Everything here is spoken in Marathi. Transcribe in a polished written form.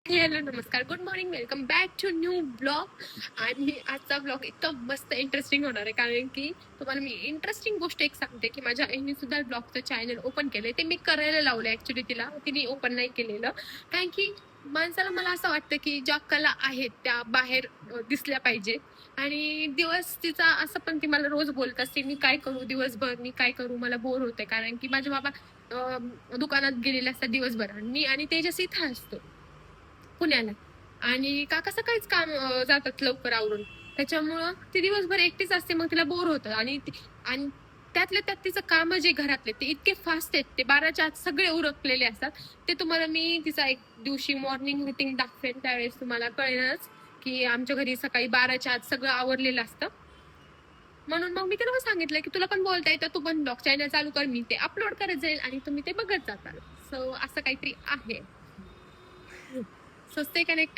हॅलो नमस्कार, good morning, welcome back to new blog. आणि आजचा ब्लॉग इतका मस्त इंटरेस्टिंग होणार आहे, कारण की तुम्हाला मी इंटरेस्टिंग गोष्ट एक सांगते की माझ्या आईने सुद्धा ब्लॉगचं चॅनल ओपन केलंय. ते मी करायला लावलं, ऍक्च्युली तिने ओपन नाही केलेलं, कारण की माणसाला मला असं वाटतं की ज्या कला आहेत त्या बाहेर दिसल्या पाहिजे. आणि दिवस तिचा असं पण ती मला रोज बोलत असते, मी काय करू दिवसभर, मी काय करू, मला बोर होते, कारण की माझे बाबा दुकानात गेलेले असतात दिवसभर, मी आणि तेजस इथं असतो पुण्याला. आणि काका सकाळीच जातात लवकर आवरून, त्याच्यामुळं ती दिवसभर एकटीच असते, मग तिला बोर होतं. आणि त्यातल्या त्यात तिचं काम जे घरातले ते इतके फास्ट आहेत, ते 12च्या आत सगळे उरकलेले असतात. ते तुम्हाला मी तिचा एक दिवशी मॉर्निंग रुटीन दाखवेन, त्यावेळेस तुम्हाला कळेलच की आमच्या घरी सकाळी 12च्या आत सगळं आवरलेलं असतं. म्हणून मग मी तिला सांगितलं की तुला पण बोलता येतं, तू पण ब्लॉग चॅनल चालू कर, मी ते अपलोड करत जाईल आणि तुम्ही ते बघत जाताल. सो असं काहीतरी आहे. So stay connected.